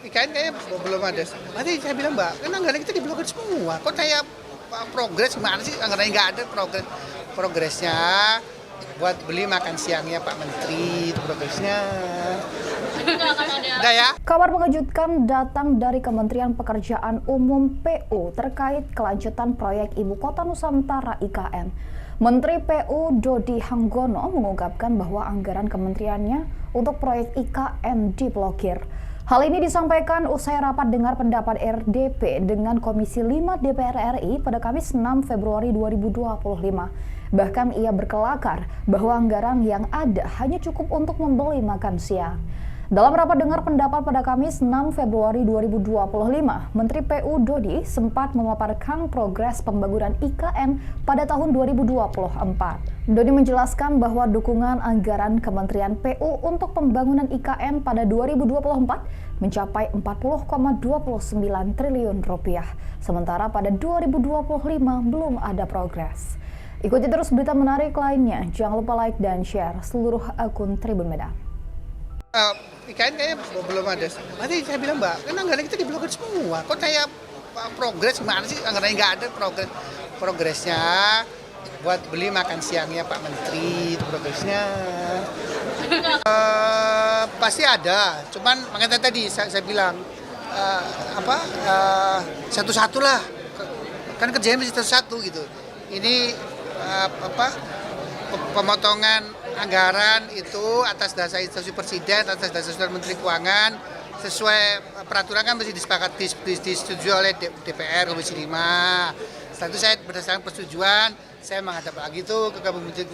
IKN kayaknya belum ada. Nanti saya bilang Mbak, kan anggaran kita diblokir semua. Kok kayak progres gimana sih? Anggarannya nggak ada progresnya. Buat beli makan siangnya Pak Menteri, itu progresnya. Udah ya. Kabar mengejutkan datang dari Kementerian Pekerjaan Umum PU terkait kelanjutan proyek Ibu Kota Nusantara IKN. Menteri PU Dodi Hanggono mengungkapkan bahwa anggaran kementeriannya untuk proyek IKN diblokir. Hal ini disampaikan usai rapat dengar pendapat RDP dengan Komisi 5 DPR RI pada Kamis 6 Februari 2025. Bahkan ia berkelakar bahwa anggaran yang ada hanya cukup untuk membeli makan siang. Dalam rapat dengar pendapat pada Kamis 6 Februari 2025, Menteri PU Dodi sempat memaparkan progres pembangunan IKN pada tahun 2024. Dodi menjelaskan bahwa dukungan anggaran Kementerian PU untuk pembangunan IKN pada 2024 mencapai 40,29 triliun rupiah. Sementara pada 2025 belum ada progres. Ikuti terus berita menarik lainnya. Jangan lupa like dan share seluruh akun Tribun Medan. IKN kayaknya belum ada. Nanti saya bilang Mbak, kan anggaran kita diblokir semua. Kok kayak progres gimana sih? Anggarannya nggak ada progresnya. Buat beli makan siangnya Pak Menteri, itu progresnya. Pasti ada. Cuman makanya tadi saya bilang satu-satu lah. Kan kerjanya mesti satu-satu gitu. Ini pemotongan anggaran itu atas dasar instruksi Presiden, atas dasar Menteri Keuangan, sesuai peraturan kan mesti disetujui oleh DPR Komisi 5. Setelah itu saya berdasarkan persetujuan, saya menghadap lagi tuh ke Menteri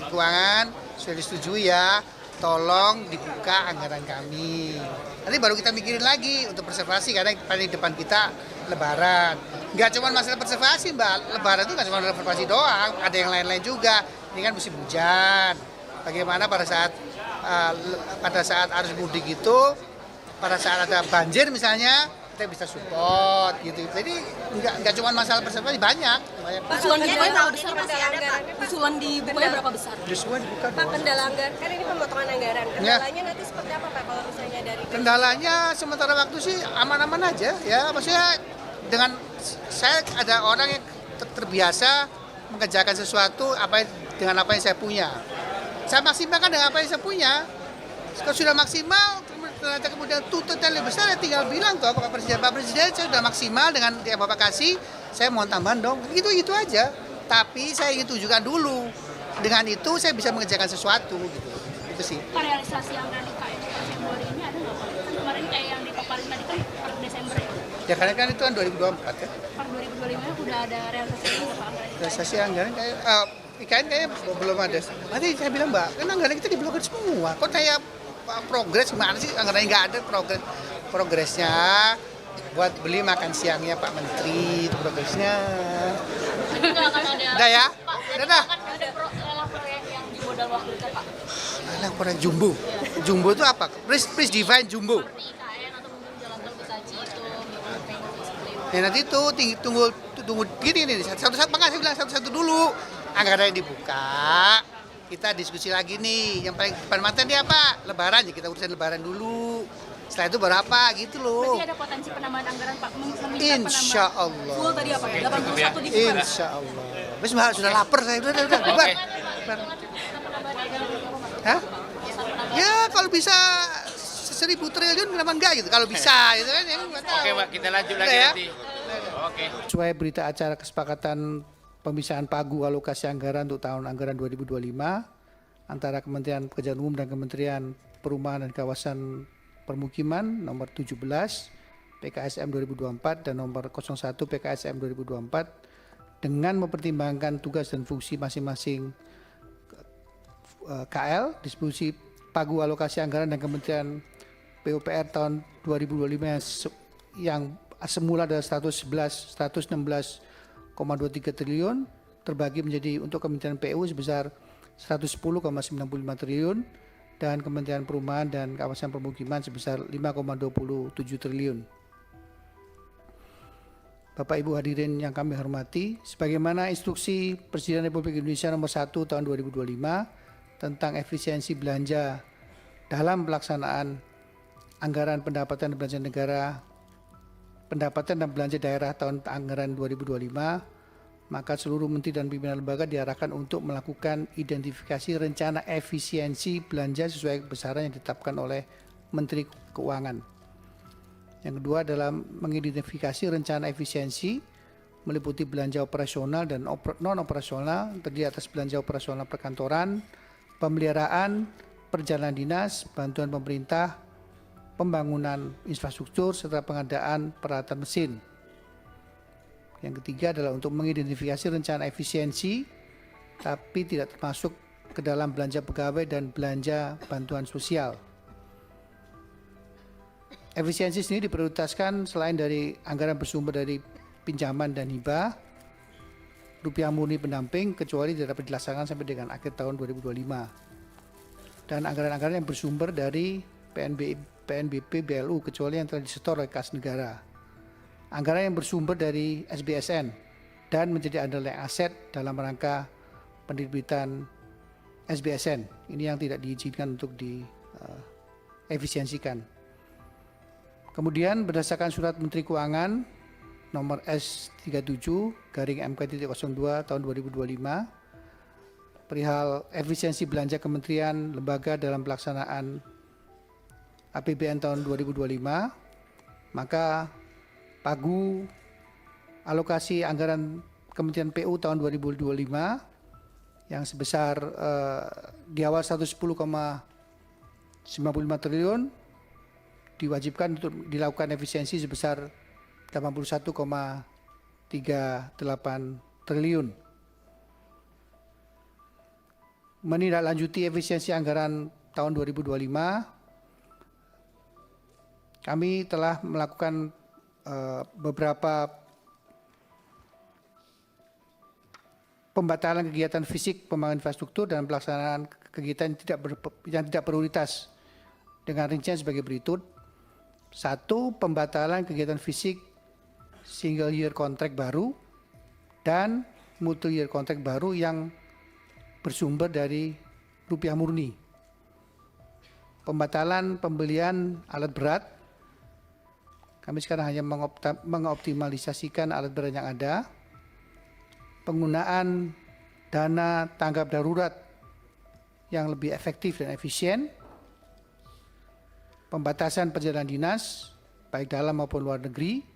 Keuangan, sudah disetujui ya, tolong dibuka anggaran kami. Nanti baru kita mikirin lagi untuk preservasi karena paling depan kita Lebaran. Nggak cuma masalah preservasi Mbak, Lebaran itu nggak cuma preservasi doang, ada yang lain-lain juga. Ini kan musim hujan. Bagaimana pada saat arus mudik itu, pada saat ada banjir misalnya, kita bisa support gitu. Jadi nggak cuma masalah preservasi, banyak. Usulan berapa besar Pak? Usulan dibukanya berapa besar? Usulan dibuka Pak, kendala anggaran, kan ini pemotongan anggaran. Kendalanya nanti seperti apa Pak kalau misalnya dari... Kendalanya sementara waktu sih aman-aman aja ya. Maksudnya dengan saya ada orang yang terbiasa mengerjakan sesuatu dengan apa yang saya punya. Saya maksimalkan dengan apa yang saya punya. Kalau sudah maksimal, ternyata kemudian tuntutan lebih besar, ya tinggal bilang tuh Pak Presiden saya sudah maksimal dengan yang Bapak kasih, saya mau tambahan dong. Gitu aja. Tapi saya ingin tunjukkan dulu. Dengan itu saya bisa mengerjakan sesuatu gitu. Itu sih. Realisasi anggaran IKN Februari ini ada nggak Pak? Kan kemarin kayak yang dipaparin tadi kan per Desember ya? Ya karena kan itu kan 2024 ya. Per 2025 udah ada realisasi berapa anggaran IKN? Realisasi anggaran kayak IKN kayaknya belum ada. Nanti saya bilang Mbak, kan anggaran kita diblokir semua. Kok kayak progres gimana sih? Anggarannya nggak ada progresnya. Buat beli makan siangnya Pak Menteri, itu progresnya. Udah ya? Udah. Ada proyek yang di modal waktu itu Pak? Alah, proyek Jumbo. Jumbo itu apa? Please define Jumbo. Seperti IKN atau mungkin jalan tol Bekasi itu, Ya nanti itu tunggu gini satu-satu, makanya saya bilang satu-satu dulu. Anggaran dibuka, kita diskusi lagi nih. Yang paling depan mata ini apa? Lebaran, ya kita urusan Lebaran dulu. Setelah itu berapa gitu loh. berarti ada potensi penambahan anggaran Pak? Insya Allah. Full tadi apa ya? 81 dibuka. Insya Allah. Wes Mbak, sudah lapar saya. Udah. Bubar. Hah? Ya kalau bisa 1.000 triliun kenapa enggak gitu. Kalau bisa gitu kan. Oke Mbak, kita lanjut lagi ya. nanti. Oke. Sesuai berita acara kesepakatan pemisahan pagu alokasi anggaran untuk tahun anggaran 2025 antara Kementerian Pekerjaan Umum dan Kementerian Perumahan dan Kawasan Permukiman nomor 17 PKSM 2024 dan nomor 01 PKSM 2024 dengan mempertimbangkan tugas dan fungsi masing-masing KL, distribusi pagu alokasi anggaran dan Kementerian PUPR tahun 2025 yang semula adalah 116,23 triliun terbagi menjadi untuk Kementerian PU sebesar 110,95 triliun dan Kementerian Perumahan dan Kawasan Permukiman sebesar 5,27 triliun. Bapak Ibu hadirin yang kami hormati, sebagaimana instruksi Presiden Republik Indonesia nomor 1 tahun 2025 tentang efisiensi belanja dalam pelaksanaan anggaran pendapatan dan belanja negara, pendapatan dan belanja daerah tahun anggaran 2025, maka seluruh menteri dan pimpinan lembaga diarahkan untuk melakukan identifikasi rencana efisiensi belanja sesuai besaran yang ditetapkan oleh Menteri Keuangan. Yang kedua adalah mengidentifikasi rencana efisiensi meliputi belanja operasional dan non-operasional, terdiri atas belanja operasional perkantoran, pemeliharaan, perjalanan dinas, bantuan pemerintah, pembangunan infrastruktur, serta pengadaan peralatan mesin. Yang ketiga adalah untuk mengidentifikasi rencana efisiensi, tapi tidak termasuk ke dalam belanja pegawai dan belanja bantuan sosial. Efisiensi sendiri diprioritaskan selain dari anggaran bersumber dari pinjaman dan hibah, rupiah murni pendamping, kecuali tidak dapat dilaksanakan sampai dengan akhir tahun 2025. Dan anggaran-anggaran yang bersumber dari PNBP, BLU, kecuali yang telah disetor oleh kas negara. Anggaran yang bersumber dari SBSN dan menjadi underlying aset dalam rangka penerbitan SBSN. Ini yang tidak diizinkan untuk diefisiensikan. Kemudian berdasarkan surat Menteri Keuangan nomor S37/MK.02 tahun 2025 perihal efisiensi belanja kementerian lembaga dalam pelaksanaan APBN tahun 2025, maka pagu alokasi anggaran Kementerian PU tahun 2025 yang sebesar di awal 110,95 triliun diwajibkan untuk dilakukan efisiensi sebesar 81,38 triliun. Menindaklanjuti efisiensi anggaran tahun 2025, kami telah melakukan beberapa pembatalan kegiatan fisik pembangunan infrastruktur dan pelaksanaan kegiatan yang tidak prioritas dengan rincian sebagai berikut. 1. Pembatalan kegiatan fisik single year contract baru dan multi year contract baru yang bersumber dari rupiah murni. Pembatalan pembelian alat berat. Kami sekarang hanya mengoptimalisasikan alat berat yang ada. Penggunaan dana tanggap darurat yang lebih efektif dan efisien. Pembatasan perjalanan dinas, baik dalam maupun luar negeri.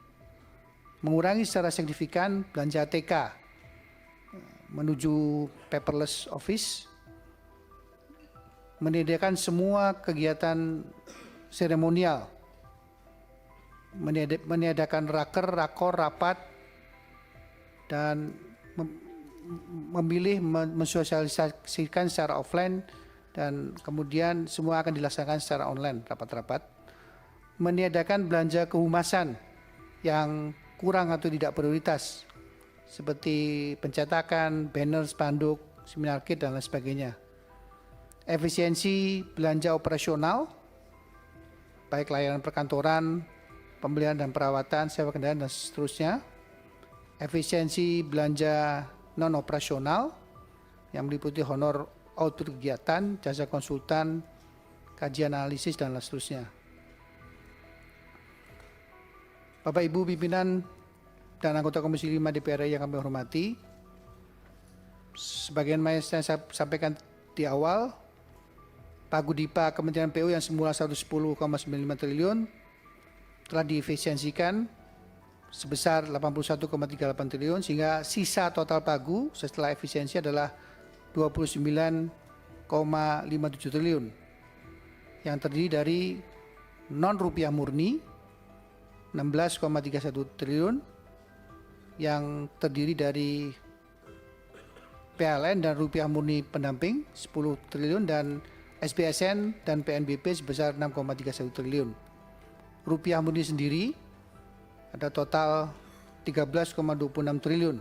Mengurangi secara signifikan belanja TK menuju paperless office. Menyediakan semua kegiatan seremonial, meniadakan raker, rakor, rapat, dan memilih mensosialisasikan secara offline, dan kemudian semua akan dilaksanakan secara online, rapat-rapat. Meniadakan belanja kehumasan yang kurang atau tidak prioritas, seperti pencetakan, banner, spanduk, seminar kit, dan lain sebagainya. Efisiensi belanja operasional, baik layanan perkantoran, pembelian dan perawatan, sewa kendaraan, dan seterusnya. Efisiensi belanja non-operasional yang meliputi honor output kegiatan, jasa konsultan, kajian analisis, dan seterusnya. Bapak Ibu pimpinan dan anggota Komisi 5 DPR yang kami hormati, sebagaimana saya sampaikan di awal, pagu dipa Kementerian PU yang semula 110,95 triliun telah diefisiensikan sebesar 81,38 triliun, sehingga sisa total pagu setelah efisiensi adalah 29,57 triliun yang terdiri dari non rupiah murni 16,31 triliun yang terdiri dari PLN dan rupiah murni pendamping 10 triliun dan SBSN dan PNBP sebesar 6,31 triliun. Rupiah murni sendiri ada total 13,26 triliun.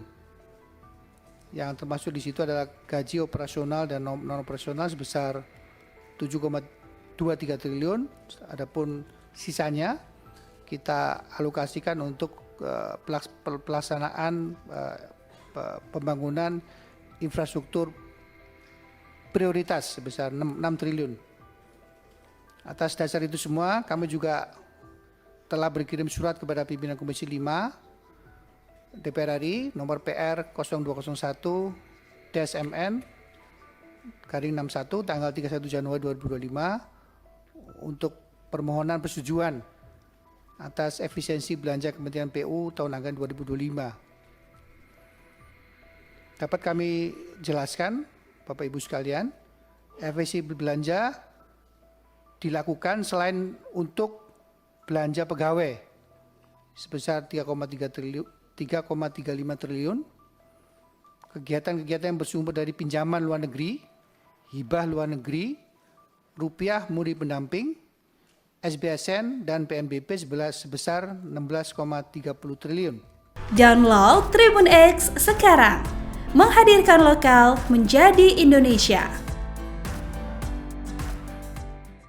Yang termasuk di situ adalah gaji operasional dan non operasional sebesar 7,23 triliun. Adapun sisanya kita alokasikan untuk pelaksanaan pembangunan infrastruktur prioritas sebesar 6 triliun. Atas dasar itu semua, kami juga telah berkirim surat kepada pimpinan Komisi 5 DPR RI nomor PR 0201-MN/61 tanggal 31 Januari 2025 untuk permohonan persetujuan atas efisiensi belanja Kementerian PU tahun anggaran 2025. Dapat kami jelaskan, Bapak Ibu sekalian, efisiensi belanja dilakukan selain untuk belanja pegawai sebesar 3,35 triliun, kegiatan-kegiatan yang bersumber dari pinjaman luar negeri, hibah luar negeri, rupiah muri pendamping, SBSN dan PNBP sebesar 16,30 triliun. Download Tribun X sekarang, menghadirkan lokal menjadi Indonesia.